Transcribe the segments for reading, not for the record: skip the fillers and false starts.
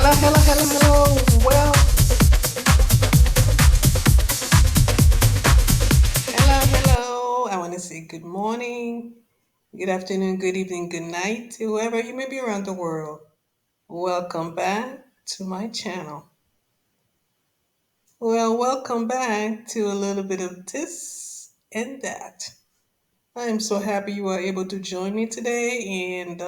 hello, hello, hello. Well, hello, hello. I want to say good morning, good afternoon, good evening, good night to whoever you may be around the world. Welcome back to my channel. Well, welcome back to a little bit of this and that. I am so happy you are able to join me today, and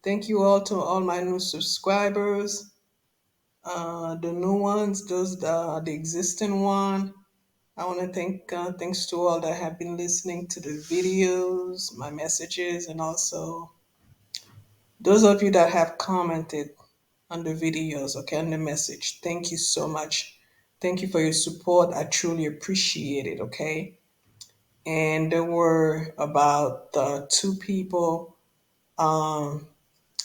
thank you all to all my new subscribers, the new ones, those the existing one. I want to thank thanks to all that have been listening to the videos, my messages, and also those of you that have commented on the videos, okay, on the message. Thank you so much. Thank you for your support. I truly appreciate it, okay? And there were about two people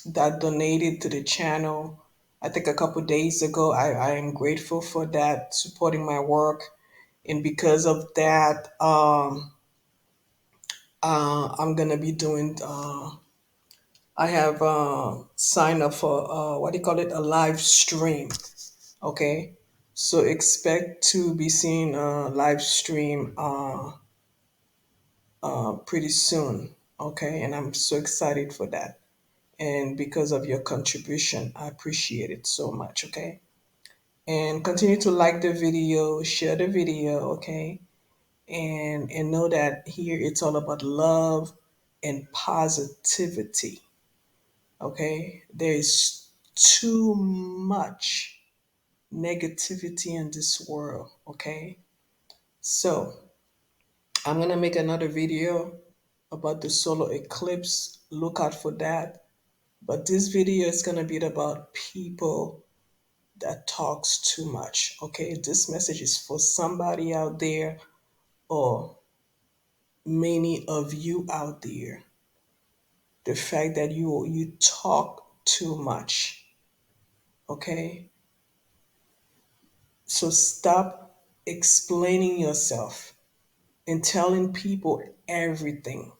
that donated to the channel. I think a couple days ago. I am grateful for that, supporting my work. And because of that, I'm gonna be doing. I have signed up for what do you call it? A live stream. Okay, so expect to be seeing a live stream pretty soon. Okay, and I'm so excited for that. And because of your contribution, I appreciate it so much. Okay, and continue to like the video, share the video. Okay, and know that here it's all about love and positivity. Okay, there is too much negativity in this world. Okay, so I'm gonna make another video about the solar eclipse. Look out for that. But this video is gonna be about people that talks too much. Okay, this message is for somebody out there or many of you out there. The fact that you talk too much. Okay, so stop explaining yourself and telling people everything.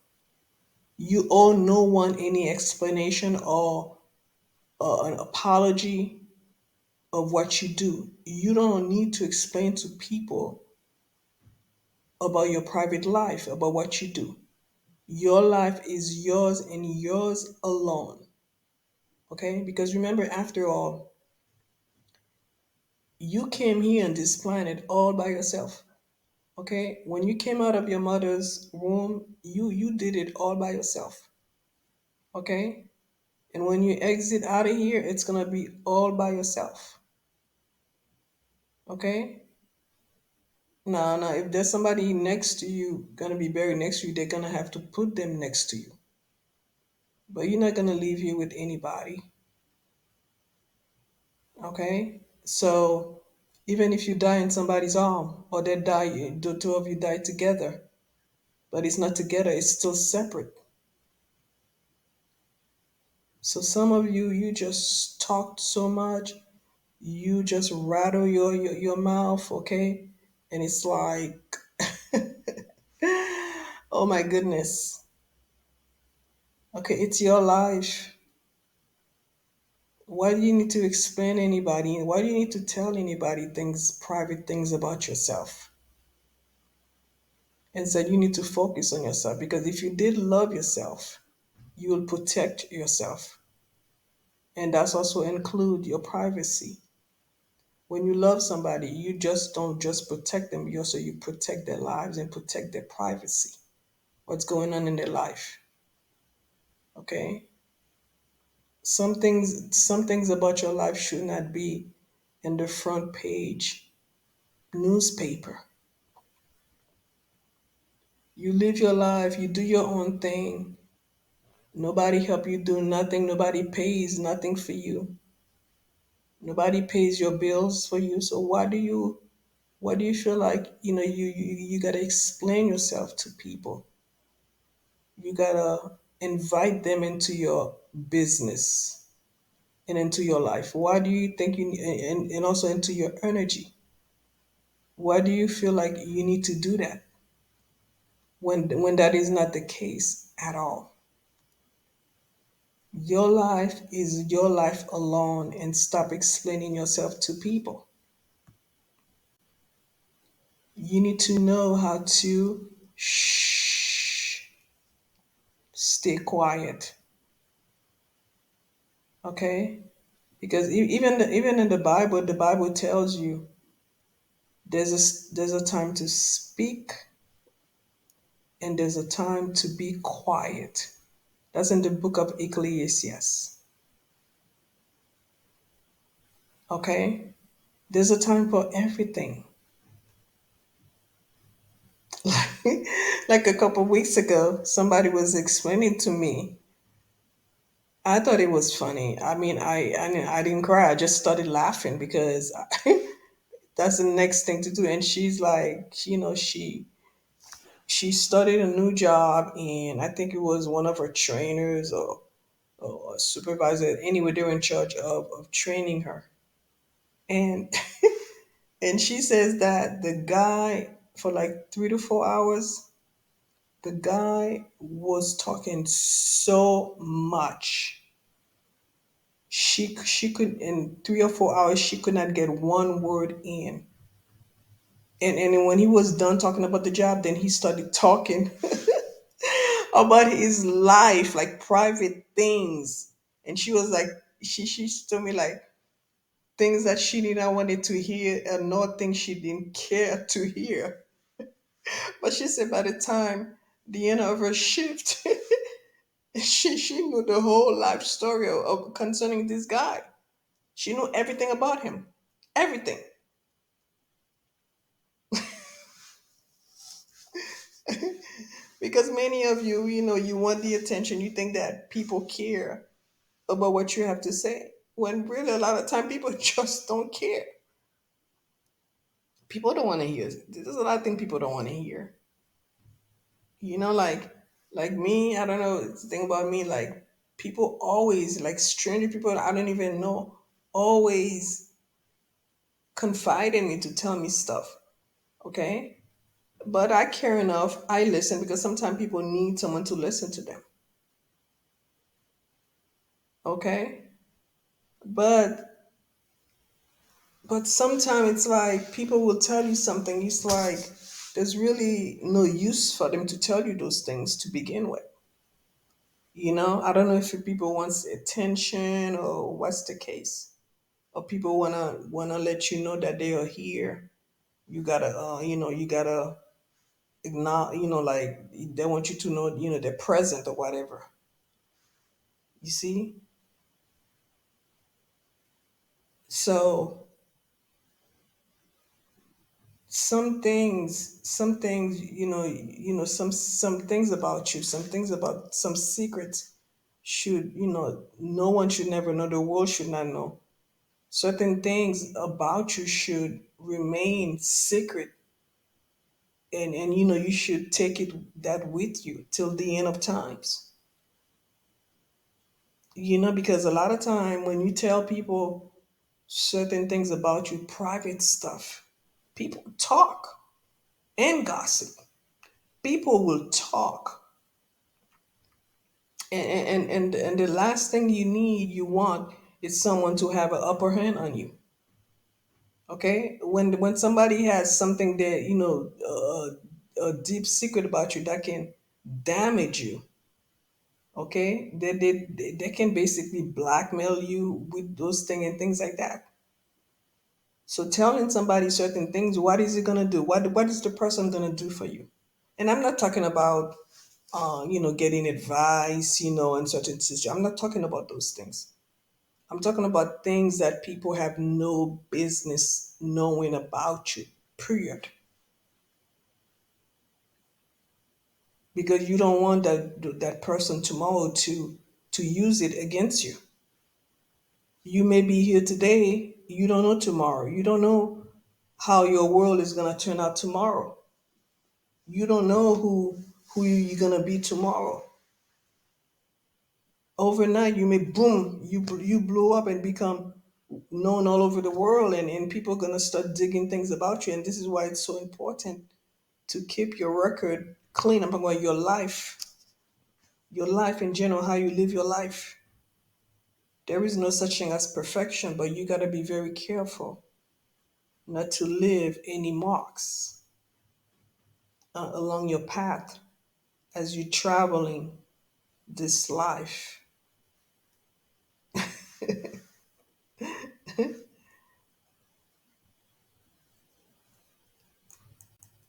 You owe no one any explanation or an apology of what you do. You don't need to explain to people about your private life, about what you do. Your life is yours and yours alone. Okay? Because remember, after all, you came here on this planet all by yourself. Okay? When you came out of your mother's womb, you did it all by yourself. Okay? And when you exit out of here, it's gonna be all by yourself. Okay? Now, if there's somebody next to you, gonna be buried next to you, they're gonna have to put them next to you. But you're not gonna leave here with anybody. Okay? So even if you die in somebody's arm, or they die, the two of you die together, but it's not together, it's still separate. So some of you, you just talked so much, you just rattle your mouth, okay? And it's like, oh my goodness. Okay, it's your life. Why do you need to explain anybody? Why do you need to tell anybody things, private things about yourself? Instead, you need to focus on yourself because if you did love yourself, you will protect yourself. And that's also include your privacy. When you love somebody, you just don't just protect them, you protect their lives and protect their privacy. What's going on in their life. Okay? Some things about your life should not be in the front page newspaper. You live your life, you do your own thing. Nobody help you do nothing, nobody pays nothing for you. Nobody pays your bills for you. So why do you feel like you gotta explain yourself to people? You gotta invite them into your business and into your life. Why do you think and also into your energy? Why do you feel like you need to do that when that is not the case at all? Your life is your life alone, and stop explaining yourself to people. You need to know how to shh, stay quiet, okay? Because even in the Bible tells you there's a time to speak and there's a time to be quiet. That's in the book of Ecclesiastes, okay? There's a time for everything. Like a couple weeks ago, somebody was explaining to me. I thought it was funny. I mean, I didn't cry. I just started laughing because that's the next thing to do. And she's like, she started a new job, and I think it was one of her trainers or a supervisor. Anyway, they were in charge of training her. And and she says that the guy for like 3 to 4 hours, the guy was talking so much. She could in 3 or 4 hours she could not get one word in. And then when he was done talking about the job, then he started talking about his life, like private things. And she was like, she told me like things that she did not wanted to hear and not things she didn't care to hear. But she said by the time the end of her shift, she knew the whole life story of concerning this guy. She knew everything about him, everything. Because many of you, you want the attention. You think that people care about what you have to say, when really a lot of time people just don't care. People don't want to hear. There's a lot of things people don't want to hear. Like me, I don't know. It's the thing about me, like people always, like stranger people I don't even know, always confide in me to tell me stuff. Okay, but I care enough. I listen because sometimes people need someone to listen to them. Okay, but sometimes it's like people will tell you something. It's like there's really no use for them to tell you those things to begin with. I don't know if people wants attention or what's the case, or people wanna let you know that they are here. You gotta acknowledge. Like they want you to know. They're present or whatever. You see, so some things, some things about you, some things about some secrets should, no one should never know. The world should not know. Certain things about you should remain secret, and you should take it that with you till the end of times. Because a lot of time when you tell people certain things about you, private stuff, people talk and gossip. People will talk, and the last thing you want is someone to have an upper hand on you. Okay, when somebody has something that a deep secret about you that can damage you. Okay, they can basically blackmail you with those things and things like that. So telling somebody certain things, what is it gonna do? What is the person gonna do for you? And I'm not talking about getting advice, in certain situations. I'm not talking about those things. I'm talking about things that people have no business knowing about you, period. Because you don't want that person tomorrow to use it against you. You may be here today, you don't know tomorrow. You don't know how your world is gonna turn out tomorrow. You don't know who you're gonna be tomorrow. Overnight you may boom, you blow up and become known all over the world, and people are going to start digging things about you. And this is why it's so important to keep your record clean. I'm talking about your life in general, how you live your life. There is no such thing as perfection, but you got to be very careful not to leave any marks along your path as you're traveling this life.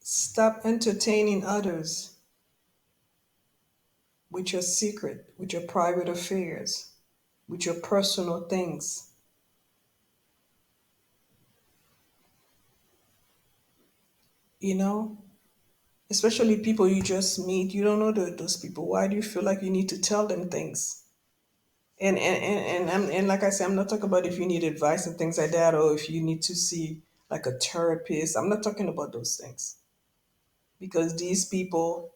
Stop entertaining others with your secret, with your private affairs, with your personal things. You know, especially people you just meet, you don't know those people. Why do you feel like you need to tell them things? And like I said, I'm not talking about if you need advice and things like that, or if you need to see like a therapist. I'm not talking about those things because these people,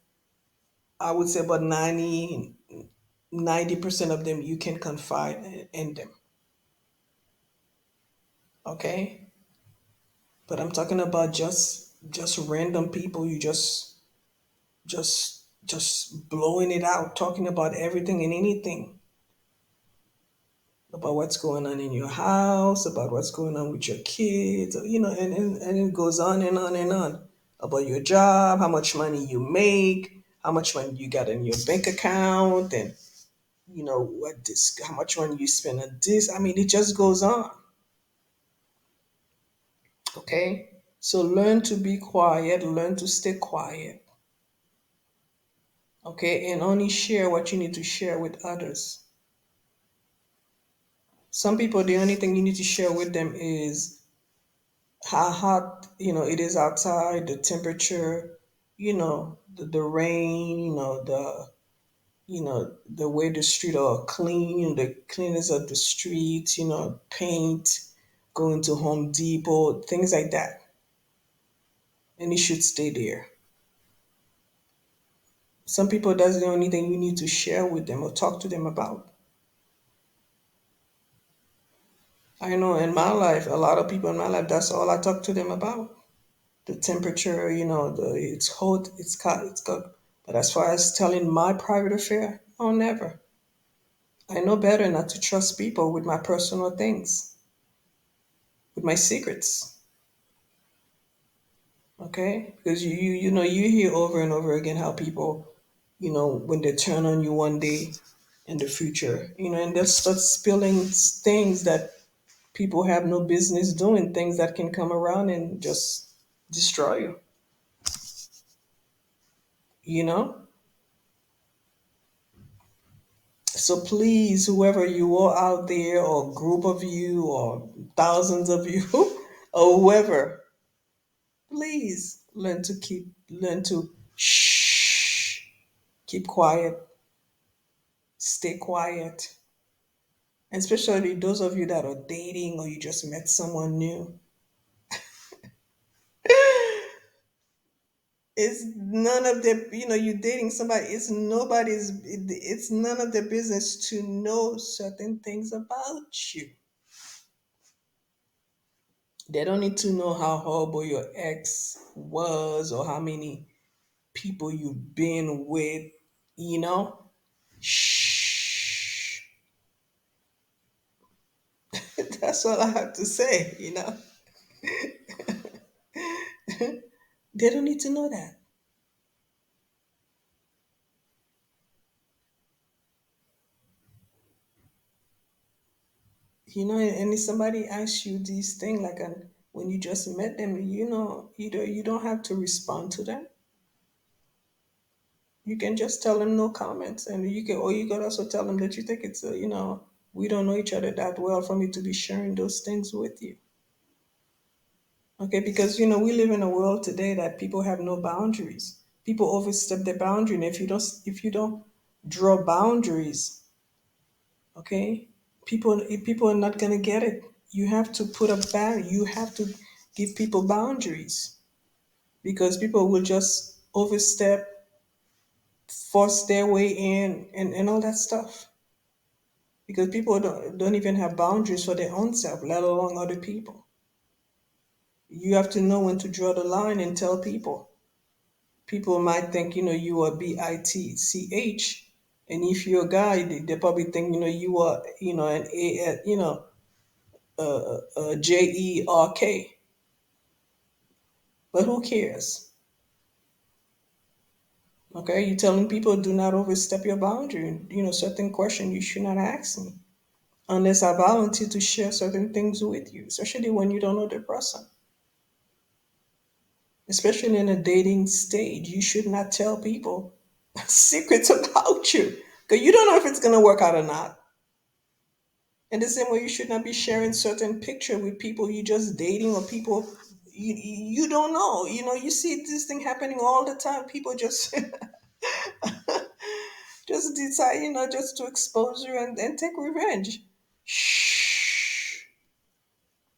I would say about 90% of them, you can confide in them. Okay, but I'm talking about just random people. You just blowing it out, talking about everything and anything, about what's going on in your house, about what's going on with your kids, and it goes on and on and on. About your job, how much money you make, how much money you got in your bank account, and how much money you spend on this. I mean, it just goes on. Okay? So learn to be quiet, learn to stay quiet. Okay? And only share what you need to share with others. Some people, the only thing you need to share with them is how hot it is outside, the temperature, the rain, the way the street are clean, the cleanness of the streets, paint, going to Home Depot, things like that. And it should stay there. Some people, that's the only thing you need to share with them or talk to them about. I know in my life, a lot of people in my life, that's all I talk to them about. The temperature, it's hot, it's cold, it's good. But as far as telling my private affair, oh, never. I know better not to trust people with my personal things, with my secrets. Okay, because you hear over and over again how people, when they turn on you one day in the future, and they'll start spilling things that people have no business doing, things that can come around and just destroy you. You know. So please, whoever you are out there, or group of you, or thousands of you, or whoever, please learn to shh, keep quiet, stay quiet. Especially those of you that are dating or you just met someone new. It's none of their, you're dating somebody. It's none of their business to know certain things about you. They don't need to know how horrible your ex was or how many people you've been with, you know? Shh. That's all I have to say. They don't need to know that. And if somebody asks you these things, like when you just met them, either you don't have to respond to them. You can just tell them no comments, and you can also tell them that you think we don't know each other that well for me to be sharing those things with you. Okay, because we live in a world today that people have no boundaries. People overstep their boundary, and if you don't draw boundaries, okay, people are not gonna get it. You have to put a boundary. You have to give people boundaries because people will just overstep, force their way in, and all that stuff. Because people don't even have boundaries for their own self, let alone other people. You have to know when to draw the line and tell people. People might think you are bitch. And if you're a guy, they probably think you are an a JERK. But who cares? Okay, you're telling people do not overstep your boundary. Certain questions you should not ask me unless I volunteer to share certain things with you, especially when you don't know the person. Especially in a dating stage, you should not tell people secrets about you because you don't know if it's going to work out or not. And the same way, you should not be sharing certain picture with people you just dating or people you don't know. You see this thing happening all the time. People just just decide, just to expose you and take revenge. Shh.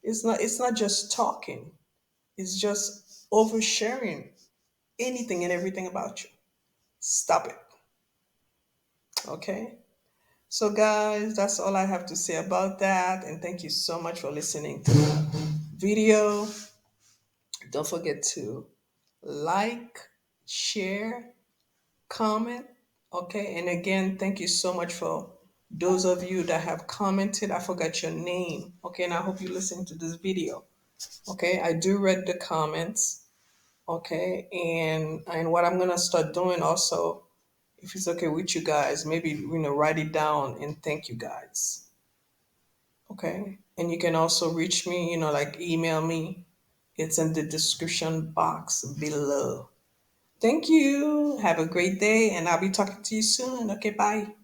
It's not just talking. It's just oversharing anything and everything about you. Stop it. Okay? So guys, that's all I have to say about that. And thank you so much for listening to the video. Don't forget to like, share, comment. Okay. And again, thank you so much for those of you that have commented. I forgot your name. Okay. And I hope you listen to this video. Okay. I do read the comments. Okay. And what I'm gonna start doing also, if it's okay with you guys, maybe write it down and thank you guys. Okay. And you can also reach me, like email me. It's in the description box below. Thank you. Have a great day, and I'll be talking to you soon. Okay, bye.